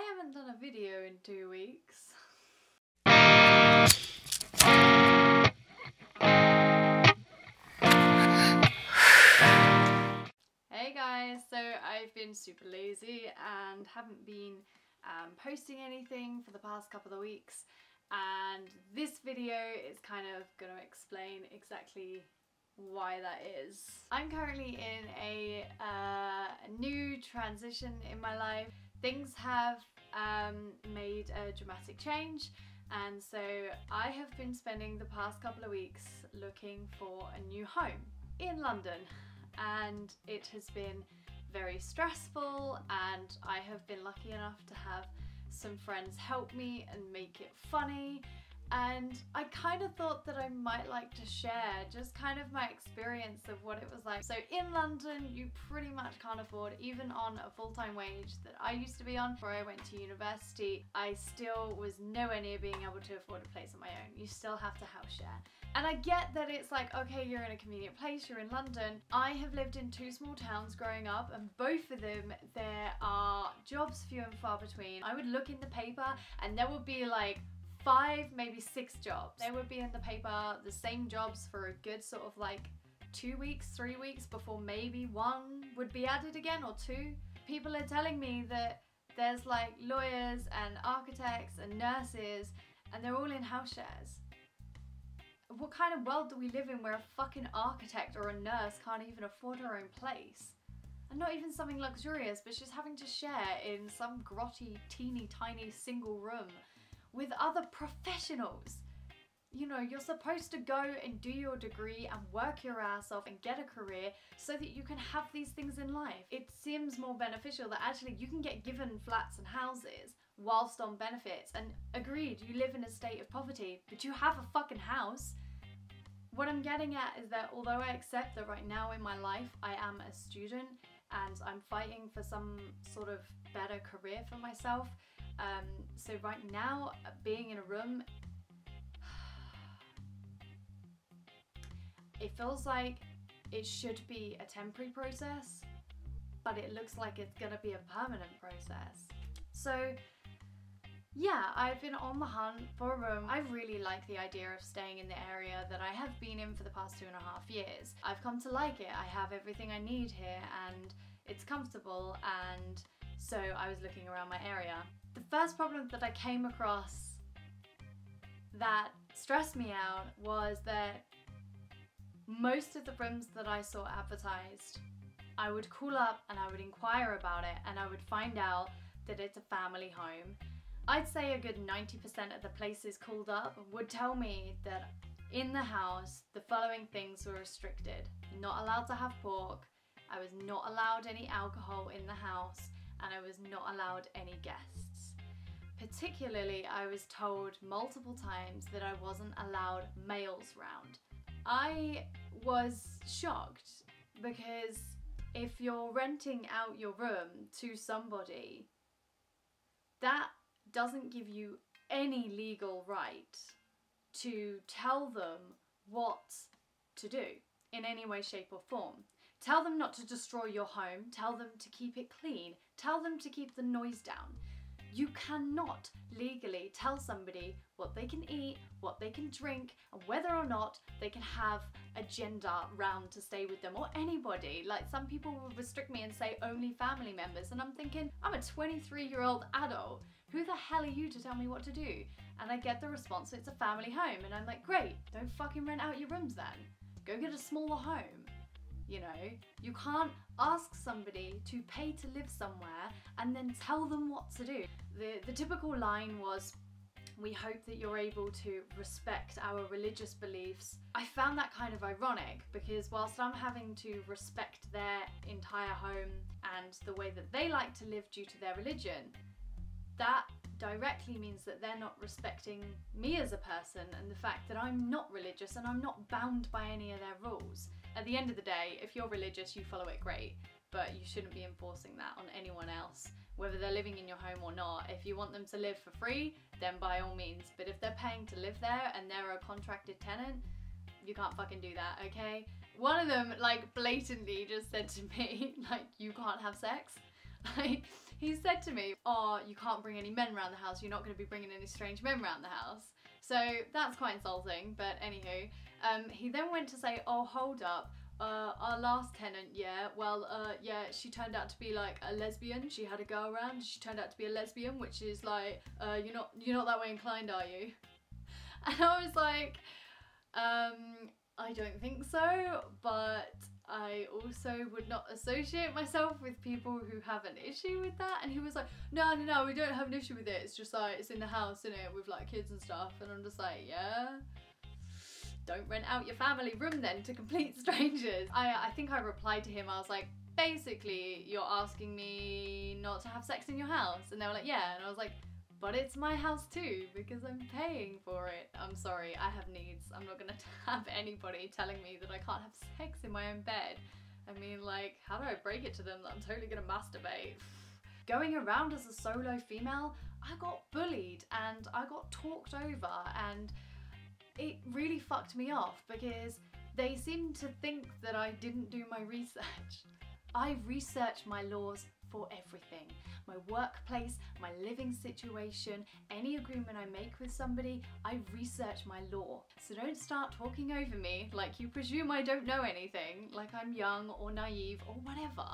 haven't done a video in 2 weeks. Hey guys, so I've been super lazy and haven't been posting anything for the past couple of weeks, and this video is kind of going to explain exactly why that is. I'm currently in a new transition in my life. Things have made a dramatic change, and so I have been spending the past couple of weeks looking for a new home in London, and it has been very stressful, and I have been lucky enough to have some friends help me and make it funny. And I kind of thought that I might like to share just kind of my experience of what it was like. So in London, you pretty much can't afford, even on a full-time wage that I used to be on before I went to university, I still was nowhere near being able to afford a place on my own. You still have to house share. And I get that it's like, okay, you're in a convenient place, you're in London. I have lived in 2 small towns growing up, and both of them, there are jobs few and far between. I would look in the paper and there would be like 5, maybe 6 jobs. They would be in the paper, the same jobs for a good sort of like 2 weeks, 3 weeks before maybe 1 would be added again, or 2. People are telling me that there's like lawyers and architects and nurses, and they're all in house shares. What kind of world do we live in where a fucking architect or a nurse can't even afford her own place? And not even something luxurious, but she's having to share in some grotty, teeny tiny single room with other professionals. You know, you're supposed to go and do your degree and work your ass off and get a career so that you can have these things in life. It seems more beneficial that actually you can get given flats and houses whilst on benefits. And agreed, you live in a state of poverty, but you have a fucking house. What I'm getting at is that although I accept that right now in my life I am a student and I'm fighting for some sort of better career for myself, so right now being in a room, it feels like it should be a temporary process, but it looks like it's gonna be a permanent process. So yeah, I've been on the hunt for a room. I really like the idea of staying in the area that I have been in for the past 2.5 years. I've come to like it. I have everything I need here and it's comfortable, and so I was looking around my area. The first problem that I came across that stressed me out was that most of the rooms that I saw advertised, I would call up and I would inquire about it, and I would find out that it's a family home. I'd say a good 90% of the places called up would tell me that in the house the following things were restricted. Not allowed to have pork, I was not allowed any alcohol in the house, and I was not allowed any guests. Particularly, I was told multiple times that I wasn't allowed males round. I was shocked, because if you're renting out your room to somebody, that doesn't give you any legal right to tell them what to do in any way, shape or form. Tell them not to destroy your home, tell them to keep it clean, tell them to keep the noise down. You cannot legally tell somebody what they can eat, what they can drink, and whether or not they can have a gender round to stay with them, or anybody. Like, some people will restrict me and say only family members, and I'm thinking, I'm a 23-year-old adult. Who the hell are you to tell me what to do? And I get the response, it's a family home, and I'm like, great, don't fucking rent out your rooms then. Go get a smaller home. You know, you can't ask somebody to pay to live somewhere and then tell them what to do. The typical line was, we hope that you're able to respect our religious beliefs. I found that kind of ironic, because whilst I'm having to respect their entire home and the way that they like to live due to their religion, that directly means that they're not respecting me as a person and the fact that I'm not religious and I'm not bound by any of their rules. At the end of the day, if you're religious, you follow it, great, but you shouldn't be enforcing that on anyone else, whether they're living in your home or not. If you want them to live for free, then by all means, but if they're paying to live there and they're a contracted tenant, you can't fucking do that, okay? One of them, like, blatantly just said to me, like, you can't have sex. Like, he said to me, oh, you can't bring any men around the house, you're not going to be bringing any strange men around the house. So that's quite insulting, but anywho. He then went to say, oh, hold up, our last tenant, yeah, well, yeah, she turned out to be like a lesbian. She had a girl around, she turned out to be a lesbian, which is like, you're not that way inclined, are you? And I was like, I don't think so, but I also would not associate myself with people who have an issue with that. And he was like, no, we don't have an issue with it. It's just like, it's in the house, innit, with like kids and stuff. And I'm just like, yeah, don't rent out your family room then to complete strangers. I think I replied to him, I was like, basically, you're asking me not to have sex in your house. And they were like, yeah. And I was like, but it's my house too, because I'm paying for it. I'm sorry, I have needs. I'm not gonna have anybody telling me that I can't have sex in my own bed. I mean, like, how do I break it to them that I'm totally gonna masturbate? Going around as a solo female, I got bullied and I got talked over, and it really fucked me off because they seemed to think that I didn't do my research. I research my laws for everything. My workplace, my living situation, any agreement I make with somebody, I research my law. So don't start talking over me like you presume I don't know anything, like I'm young or naive or whatever.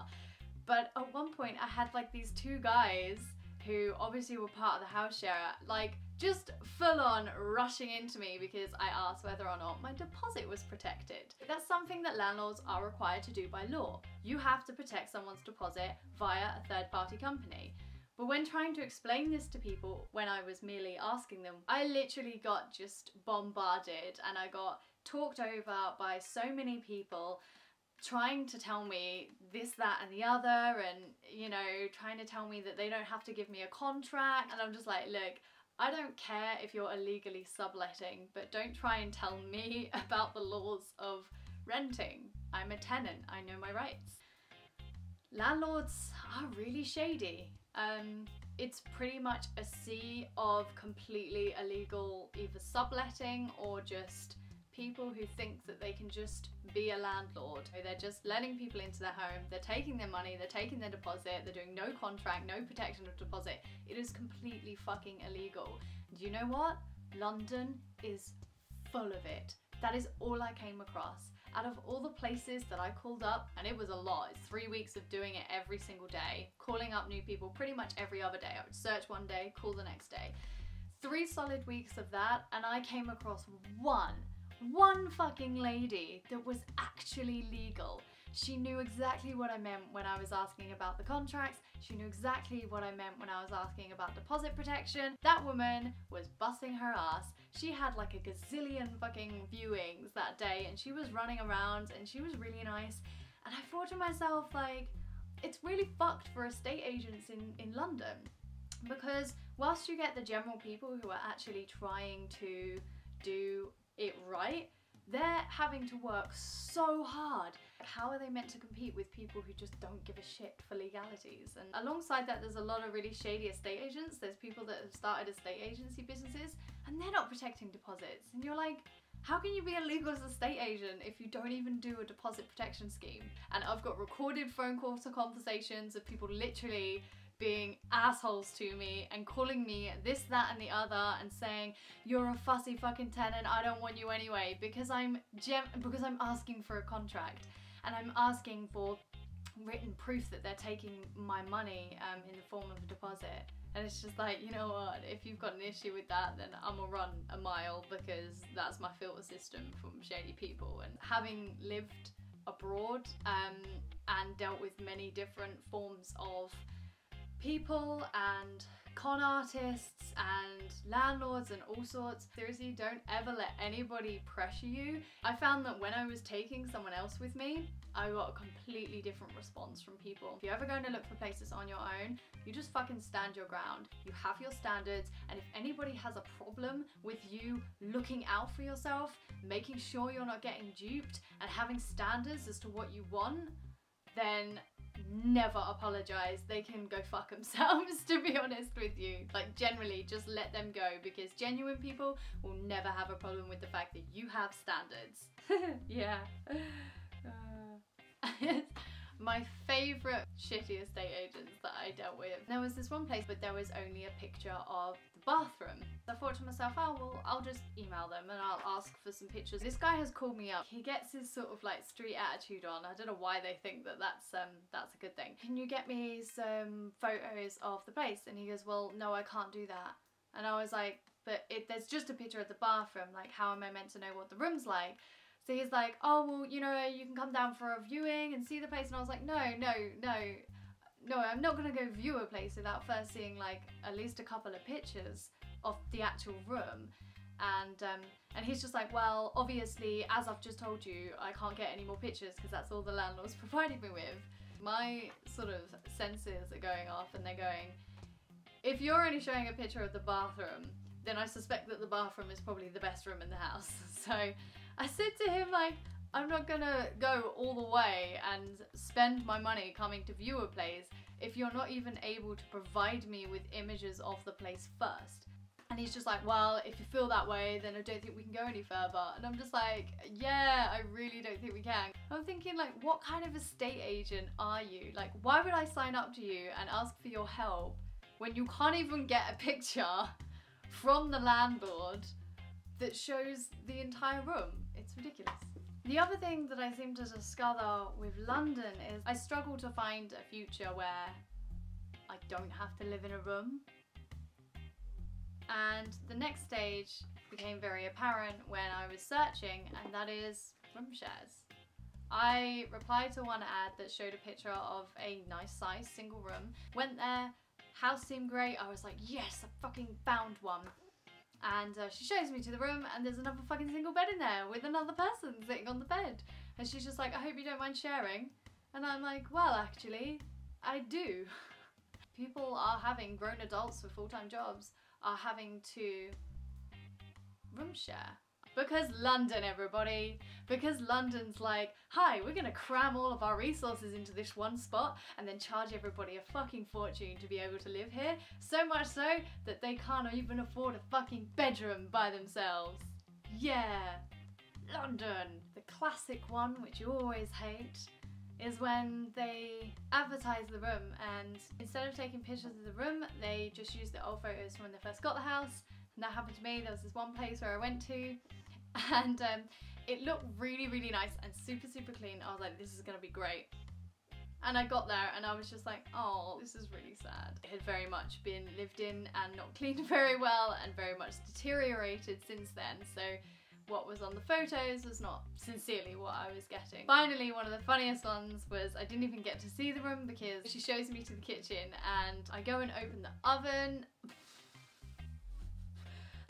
But at one point I had like these two guys who obviously were part of the house share, like just full on rushing into me because I asked whether or not my deposit was protected. That's something that landlords are required to do by law. You have to protect someone's deposit via a third-party company. But when trying to explain this to people, when I was merely asking them, I literally got just bombarded and I got talked over by so many people trying to tell me this, that and the other, and you know, trying to tell me that they don't have to give me a contract. And I'm just like, look, I don't care if you're illegally subletting, but don't try and tell me about the laws of renting. I'm a tenant, I know my rights. Landlords are really shady. It's pretty much a sea of completely illegal either subletting or just people who think that they can just be a landlord. They're just letting people into their home, they're taking their money, they're taking their deposit, they're doing no contract, no protection of deposit. It is completely fucking illegal. Do you know what? London is full of it. That is all I came across. Out of all the places that I called up, and it was a lot, it's 3 weeks of doing it every single day, calling up new people pretty much every other day. I would search one day, call the next day. 3 solid weeks of that, and I came across one fucking lady that was actually legal. She knew exactly what I meant when I was asking about the contracts. She knew exactly what I meant when I was asking about deposit protection. That woman was busting her ass. She had like a gazillion fucking viewings that day and she was running around and she was really nice. And I thought to myself, like, it's really fucked for estate agents in London, because whilst you get the general people who are actually trying to do it right, they're having to work so hard. How are they meant to compete with people who just don't give a shit for legalities? And alongside that, there's a lot of really shady estate agents. There's people that have started estate agency businesses and they're not protecting deposits. And you're like, how can you be a legal estate agent if you don't even do a deposit protection scheme? And I've got recorded phone calls to conversations of people literally being assholes to me and calling me this, that and the other and saying, you're a fussy fucking tenant, I don't want you anyway, because I'm asking for a contract and I'm asking for written proof that they're taking my money in the form of a deposit. And it's just like, you know what, if you've got an issue with that, then I'm gonna run a mile, because that's my filter system from shady people. And having lived abroad and dealt with many different forms of people and con artists and landlords and all sorts, seriously, don't ever let anybody pressure you. I found that when I was taking someone else with me, I got a completely different response from people. If you're ever going to look for places on your own, you just fucking stand your ground. You have your standards, and if anybody has a problem with you looking out for yourself, making sure you're not getting duped, and having standards as to what you want, then never apologize. They can go fuck themselves, to be honest with you. Like, generally, just let them go, because genuine people will never have a problem with the fact that you have standards. Yeah. My favourite shitty estate agents that I I dealt with. There was this one place, but there was only a picture of the bathroom. I thought to myself, oh well, I'll just email them and I'll ask for some pictures. This guy has called me up. He gets his sort of like street attitude on. I don't know why they think that that's a good thing. Can you get me some photos of the place? And he goes, well, no, I can't do that. And I was like, but there's just a picture of the bathroom. Like, how am I meant to know what the room's like? So he's like, oh, well, you know, you can come down for a viewing and see the place. And I was like, no, I'm not going to go view a place without first seeing like at least a couple of pictures of the actual room. And he's just like, well, obviously, as I've just told you, I can't get any more pictures because that's all the landlord's provided me with. My sort of senses are going off and they're going, if you're only showing a picture of the bathroom, then I suspect that the bathroom is probably the best room in the house. So I said to him, like, I'm not gonna go all the way and spend my money coming to view a place if you're not even able to provide me with images of the place first. And he's just like, well, if you feel that way, then I don't think we can go any further. And I'm just like, yeah, I really don't think we can. I'm thinking, like, what kind of estate agent are you? Like, why would I sign up to you and ask for your help when you can't even get a picture from the landlord that shows the entire room? It's ridiculous. The other thing that I seem to discover with London is I struggle to find a future where I don't have to live in a room. And the next stage became very apparent when I was searching, and that is room shares. I replied to one ad that showed a picture of a nice size single room. Went there, house seemed great. I was like, yes, I fucking found one. And she shows me to the room and there's another fucking single bed in there with another person sitting on the bed. And she's just like, I hope you don't mind sharing. And I'm like, well, actually, I do. People are having, grown adults with full-time jobs are having to room share. Because London, everybody. Because London's like, hi, we're gonna cram all of our resources into this one spot and then charge everybody a fucking fortune to be able to live here. So much so that they can't even afford a fucking bedroom by themselves. Yeah, London. The classic one, which you always hate, is when they advertise the room and instead of taking pictures of the room, they just use the old photos from when they first got the house. And that happened to me. There was this one place where I went to and it looked really, really nice and super, super clean. I was like, this is gonna be great. And I got there and I was just like, oh, this is really sad. It had very much been lived in and not cleaned very well and very much deteriorated since then. So what was on the photos was not sincerely what I was getting. Finally, one of the funniest ones was I didn't even get to see the room because she shows me to the kitchen and I go and open the oven.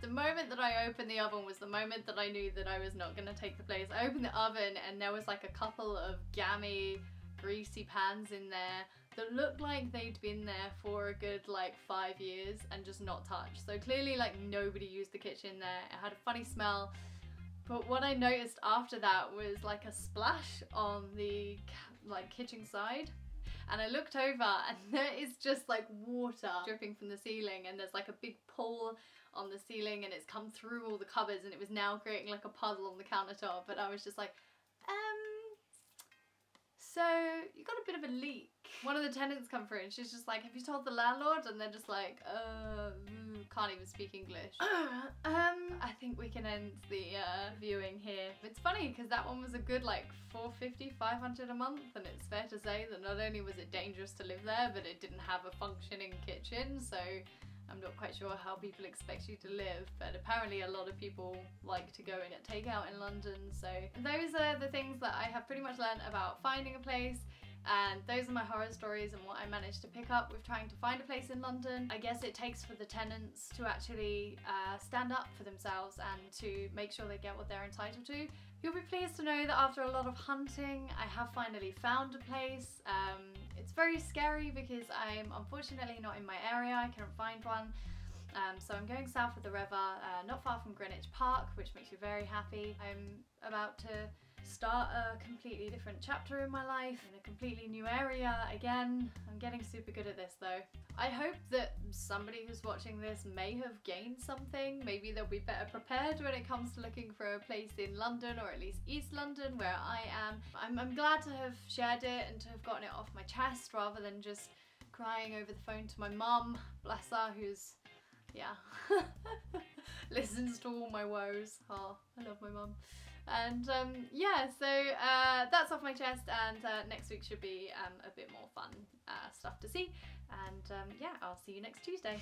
The moment that I opened the oven was the moment that I knew that I was not gonna take the place. I opened the oven and there was like a couple of gammy, greasy pans in there that looked like they'd been there for a good like 5 years and just not touched. So clearly like nobody used the kitchen there. It had a funny smell. But what I noticed after that was like a splash on the like kitchen side. And I looked over and there is just like water dripping from the ceiling and there's like a big pool on the ceiling and it's come through all the cupboards and it was now creating like a puddle on the countertop. But I was just like, so you got a bit of a leak. One of the tenants come through and she's just like, have you told the landlord? And they're just like, can't even speak English. I think we can end the viewing here. It's funny because that one was a good like $450, $500 a month, and it's fair to say that not only was it dangerous to live there, but it didn't have a functioning kitchen, so I'm not quite sure how people expect you to live, but apparently a lot of people like to go and get takeout in London. So those are the things that I have pretty much learned about finding a place, and those are my horror stories and what I managed to pick up with trying to find a place in London. I guess it takes for the tenants to actually stand up for themselves and to make sure they get what they're entitled to. You'll be pleased to know that after a lot of hunting, I have finally found a place. It's very scary because I'm unfortunately not in my area. I couldn't find one. So I'm going south of the river, not far from Greenwich Park, which makes me very happy. I'm about to start a completely different chapter in my life, in a completely new area again. I'm getting super good at this though. I hope that somebody who's watching this may have gained something. Maybe they'll be better prepared when it comes to looking for a place in London, or at least East London where I am. I'm glad to have shared it and to have gotten it off my chest rather than just crying over the phone to my mum, bless her, who's, yeah, listens to all my woes. Oh, I love my mum. And yeah, so that's off my chest, and next week should be a bit more fun stuff to see. And yeah, I'll see you next Tuesday.